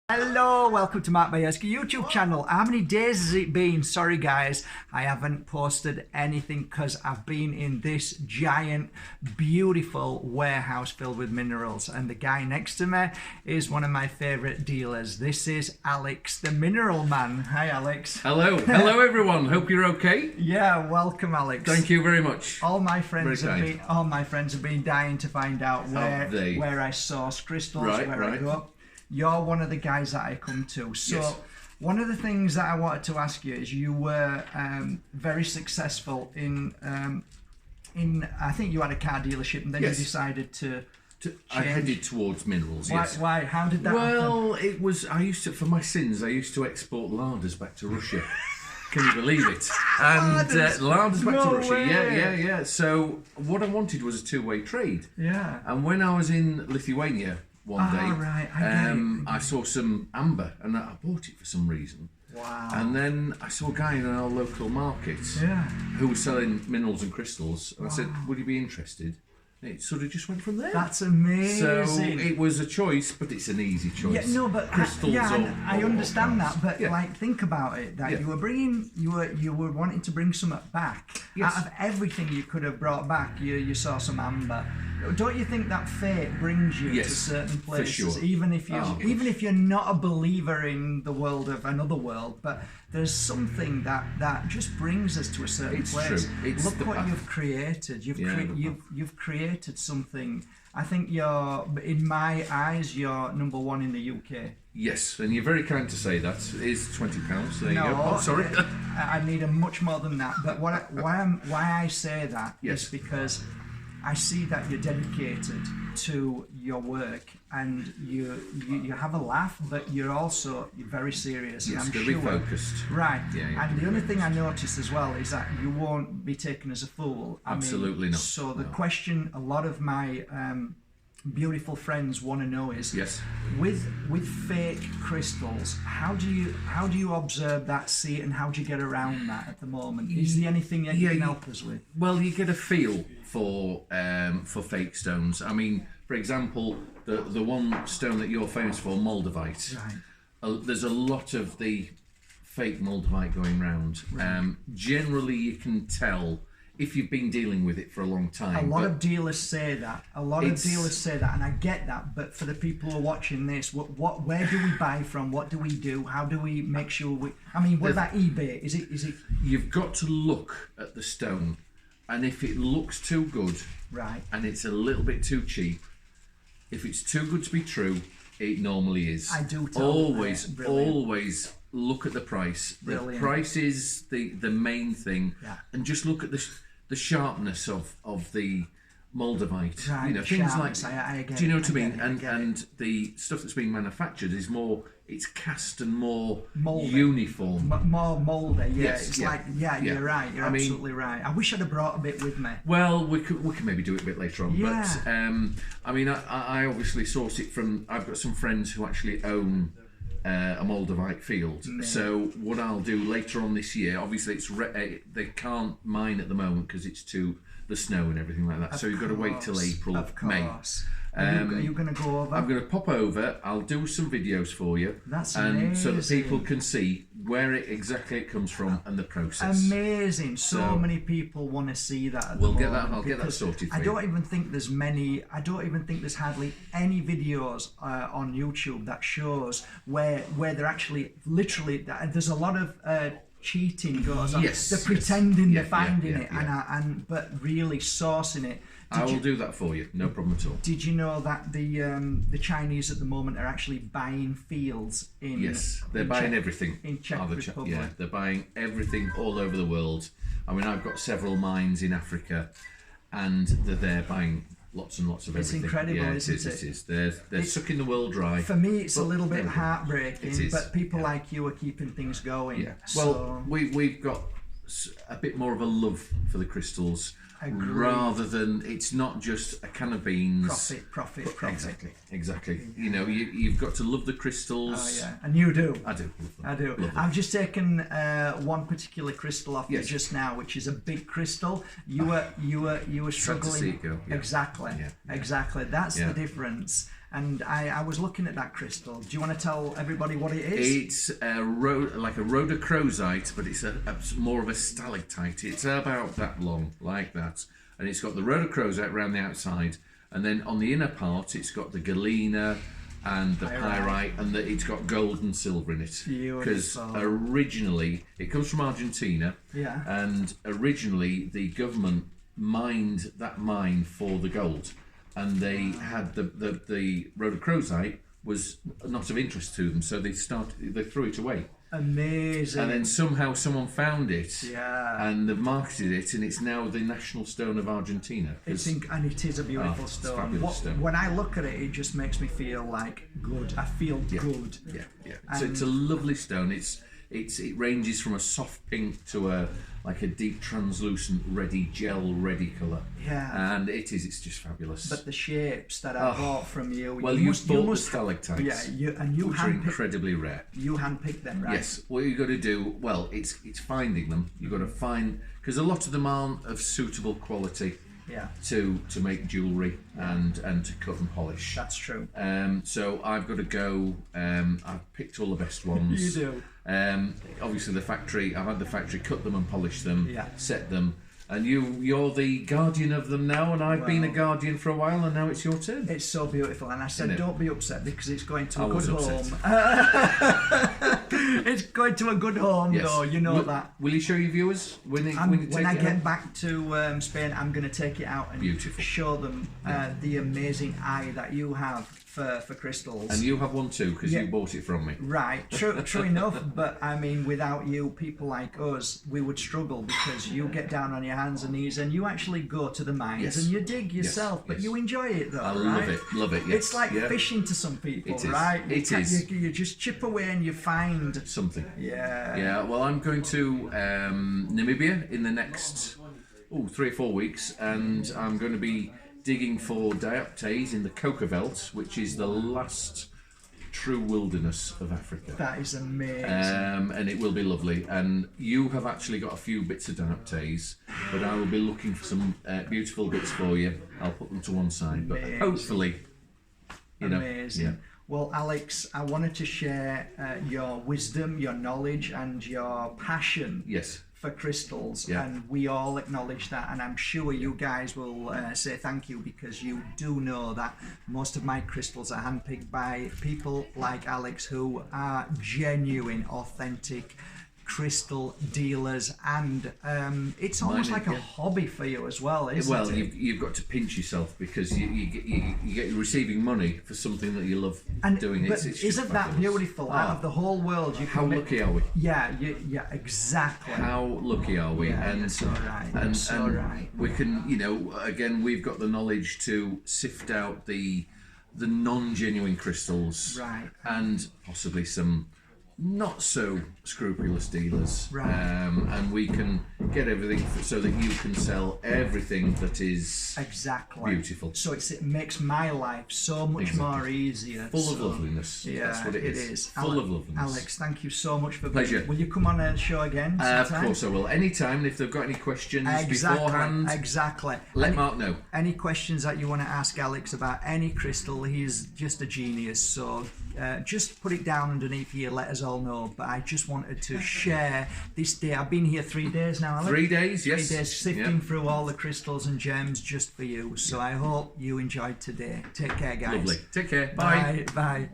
Hello, welcome to Mark Bajerski YouTube channel. How many days has it been? Sorry guys, I haven't posted anything because I've been in this giant, beautiful warehouse filled with minerals, and the guy next to me is one of my favorite dealers. This is Alex, the mineral man. Hi Alex. Hello everyone. Hope you're okay. Yeah, welcome Alex. Thank you very much. All my friends have been dying to find out where I source crystals, where I go. You're one of the guys that I come to. So yes. One of the things that I wanted to ask you is you were very successful in I think you had a car dealership, and then yes. You decided to I headed towards minerals. Yes. Why? How did that happen? It was, for my sins, I used to export larders back to Russia. Can you believe it? And larders back to Russia. Yeah. So what I wanted was a two-way trade. Yeah. And when I was in Lithuania one day, I saw some amber and I bought it for some reason. Wow. And then I saw a guy in our local market who was selling minerals and crystals, and I said, would you be interested? And it sort of just went from there. That's amazing. So it was a choice, but it's an easy choice. Yeah, no, but crystals. I understand that, but like, think about it. That you were wanting to bring something back. Yes. Out of everything you could have brought back, you saw some amber. Don't you think that fate brings you to certain places, for sure. even if you're not a believer in the world of another world, but there's something that just brings us to a certain place. True. Look what you've created. You've created something. I think in my eyes, you're number one in the UK. Yes, and you're very kind to say that. It is £20. There you go. Oh, sorry. I need a much more than that. But why I say that is because I see that you're dedicated to your work, and you have a laugh, but you're very serious. Yes, I'm to sure. be focused. Right. And the only thing I noticed as well is that you won't be taken as a fool. Absolutely not. So the question a lot of my beautiful friends want to know is, with fake crystals, how do you observe that, see it, and how do you get around that at the moment? Is there anything that you can help us with? Well, you get a feel for fake stones. I mean, for example, the one stone that you're famous for, Moldavite. Right. There's a lot of the fake Moldavite going around. Right. Generally, you can tell if you've been dealing with it for a long time. A lot of dealers say that. And I get that. But for the people who are watching this, where do we buy from? What do we do? How do we make sure what about eBay? Is it? You've got to look at the stone, and if it looks too good, right, and it's a little bit too cheap, if it's too good to be true, it normally is. I do always look at the price. Brilliant. The price is the main thing, and just look at the sharpness of the Moldavite. Right. Things like. I get do you know what I mean? And the stuff that's being manufactured is more. It's cast and more moldy. Uniform. More moldy. Yeah. Yes, it's like you're right. You're absolutely right. I wish I'd have brought a bit with me. Well, we can maybe do it a bit later on. Yeah. But I obviously source it from. I've got some friends who actually own a Moldavite field. So what I'll do later on this year, obviously they can't mine at the moment because it's the snow and everything like that. So you've got to wait till April, May. Are you going to go over? I'm going to pop over. I'll do some videos for you. That's amazing. So that people can see where exactly it comes from and the process. Amazing. So many people want to see that. I'll get that sorted for you. I don't even think there's hardly any videos on YouTube that shows where they're actually literally. There's a lot of cheating goes on. Yes. They're pretending they're finding it, but really sourcing it. I will do that for you, no problem at all. Did you know that the Chinese at the moment are actually buying fields in? Yes, they're buying everything. In Czech Republic. Yeah, they're buying everything all over the world. I mean, I've got several mines in Africa, and they're buying lots and lots of everything. It's incredible, isn't it? It is. They're sucking the world dry. For me, it's a little bit heartbreaking, but people like you are keeping things going. Yeah. Well, we've got a bit more of a love for the crystals. Rather than, it's not just a can of beans. Profit. Exactly. You've got to love the crystals. Oh yeah, and you do. I do. I do. I've just taken one particular crystal off you just now, which is a big crystal. You were struggling. To see it go. Yeah. Exactly. That's the difference. And I was looking at that crystal. Do you want to tell everybody what it is? It's like a rhodochrosite, but it's more of a stalactite. It's about that long, like that. And it's got the rhodochrosite around the outside. And then on the inner part, it's got the galena and the pyrite, and it's got gold and silver in it. Because originally, it comes from Argentina. Yeah. And originally, the government mined that mine for the gold. And they had the rhodochrosite was not of interest to them, so they threw it away. Amazing. And then somehow someone found it, yeah, and they've marketed it, and it's now the national stone of Argentina. And it is a beautiful stone. It's a fabulous stone. When I look at it, it just makes me feel like good. I feel good. Yeah. So it's a lovely stone. It ranges from a soft pink to a deep translucent ready colour. Yeah. And it's just fabulous. But the shapes that I bought from you. Well, you bought the stalactites. Yeah, which are incredibly rare. You handpicked them, right? Yes. What you've got to do, it's finding them. You've got to find, because a lot of them aren't of suitable quality. Yeah. To make jewellery and to cut and polish. That's true. So I've got to go. I've picked all the best ones. You do. Obviously I've had the factory cut them and polish them, set them, and you're the guardian of them now, and I've been a guardian for a while, and now it's your turn. It's so beautiful, and I said don't be upset because it's going to a good home. It's going to a good home, though. You know that. Will you show your viewers when I get back to Spain? I'm going to take it out and beautiful. Show them the amazing eye that you have for crystals. And you have one too, because you bought it from me. Right, true enough. But I mean, without you, people like us, we would struggle, because you get down on your hands and knees and you actually go to the mines and you dig yourself. But you enjoy it, though. I love it. Yes. It's like fishing to some people, it is. right? It is. You just chip away and you find something. Yeah. Well, I'm going to Namibia in the next 3 or 4 weeks, and I'm going to be digging for dioptase in the Coca Belt, which is the last true wilderness of Africa. That is amazing. And it will be lovely. And you have actually got a few bits of dioptase, but I will be looking for some beautiful bits for you. I'll put them to one side, but hopefully, amazing. Yeah. Well, Alex, I wanted to share your wisdom, your knowledge, and your passion. Yes. For crystals, and we all acknowledge that, and I'm sure you guys will say thank you, because you do know that most of my crystals are handpicked by people like Alex, who are genuine, authentic crystal dealers, and it's almost like a hobby for you as well, isn't it? Well, you've got to pinch yourself, because you get receiving money for something that you love doing. But isn't that beautiful? Out of the whole world, how lucky are we? Yeah, exactly. How lucky are we? Yeah, that's so right. That's so right. We can, again, we've got the knowledge to sift out the non-genuine crystals, right, and possibly some not so scrupulous dealers, right, and we can get everything so that you can sell everything that is beautiful. So it makes my life so much more easier. Full of loveliness. Yeah, that's what it is. Full of loveliness. Alex, thank you so much for pleasure. Will you come on a show again sometime? Of course I will. Anytime. If they've got any questions beforehand, let Mark know. Any questions that you want to ask Alex about any crystal, he's just a genius. So just put it down underneath here, let us all know. But I just wanted to share this day. I've been here 3 days now, Alex. 3 days, yes. 3 days sifting through all the crystals and gems just for you. So I hope you enjoyed today. Take care, guys. Lovely. Take care. Bye. Bye.